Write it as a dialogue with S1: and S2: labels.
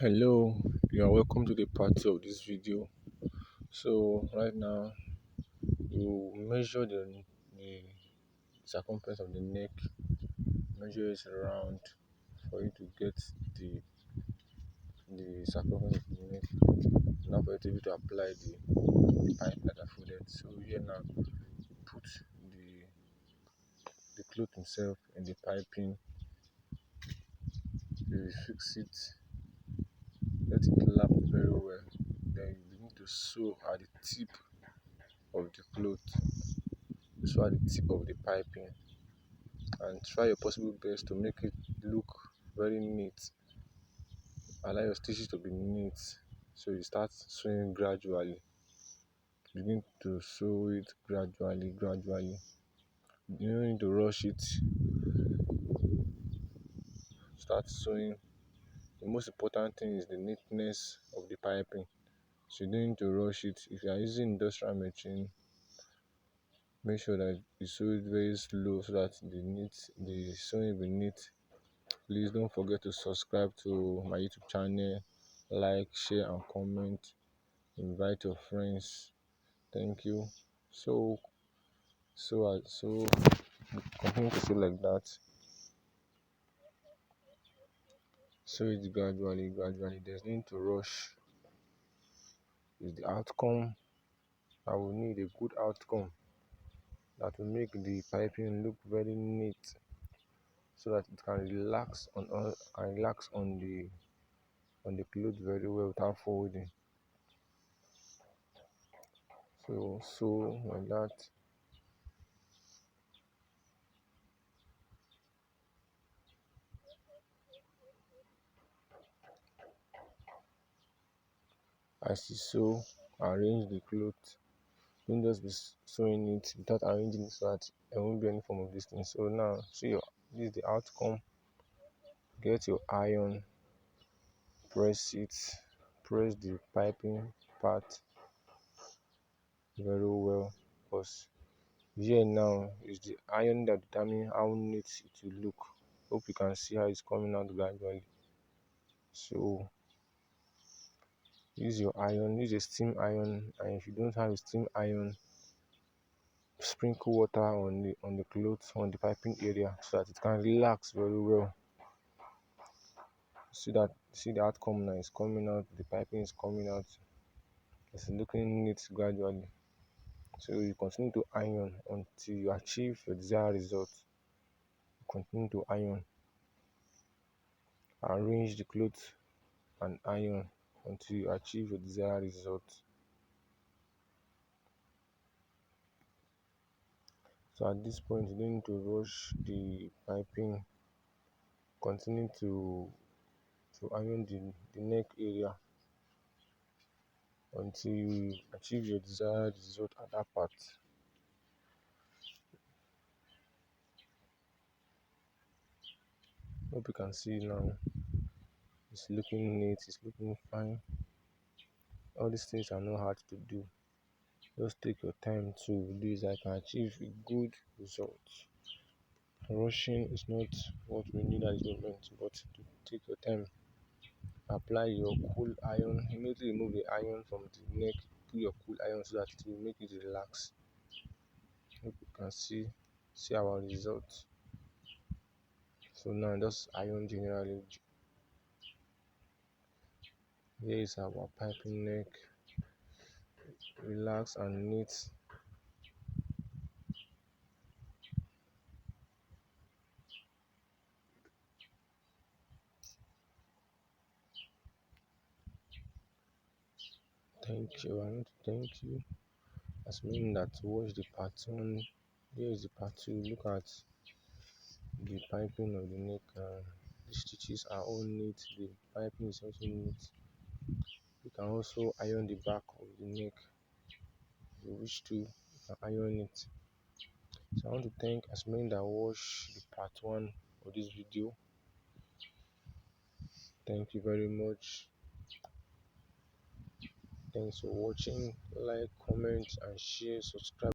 S1: Hello, you are welcome to the part 2 of this video. So right now you measure the circumference of the neck, measure it around for you to get the circumference of the neck. Now for you to be able to apply the pipe that are folded. So here now you put the cloth himself in the piping, you fix it, let it lap very well. Then you begin to sew at the tip of the cloth, sew at the tip of the piping, and try your possible best to make it look very neat. Allow your stitches to be neat. So you start sewing gradually. Begin to sew it gradually. You don't need to rush it. Start sewing. The most important thing is the neatness of the piping. So you don't need to rush it. If you are using industrial machine, make sure that you sew it very slow so that the sewing will be neat. Please don't forget to subscribe to my YouTube channel, like, share, and comment. Invite your friends. Thank you. So continue to sew like that. Sew it gradually. There's no need to rush. It's the outcome. I will need a good outcome that will make the piping look very neat, so that it can relax on the cloth very well without folding. So like that. As you sew, arrange the cloth. Don't just be sewing it without arranging it so that there won't be any form of this thing. So now this is the outcome. Get your iron, press it, press the piping part very well, because here now is the iron that determines how neat it will look. Hope you can see how it's coming out gradually. So use your iron, use a steam iron, and if you don't have a steam iron, sprinkle water on the cloth, on the piping area, so that it can relax very well. See the outcome now is coming out, the piping is coming out. It's looking neat gradually. So you continue to iron until you achieve your desired result. Continue to iron. Arrange the cloth and iron until you achieve your desired result. So at this point, you don't need to rush the piping. Continue to iron the neck area until you achieve your desired result at that part. Hope you can see now. It's looking neat, it's looking fine. All these things are not hard to do. Just take your time to do so I can achieve a good result. Rushing is not what we need at this moment, but to take your time. Apply your cool iron. Immediately remove the iron from the neck. Put your cool iron so that it will make it relax. Hope you can see our result. So now just iron generally. Here is our piping neck. Relax and neat. Thank you. I want to thank you. As meaning that watch the part 1. Here is the part 2. Look at the piping of the neck. The stitches are all neat. The piping is also neat. You can also iron the back of the neck. If you wish to, you can iron it. So I want to thank as many that watched the part 1 of this video. Thank you very much. Thanks for watching. Like, comment, and share. Subscribe.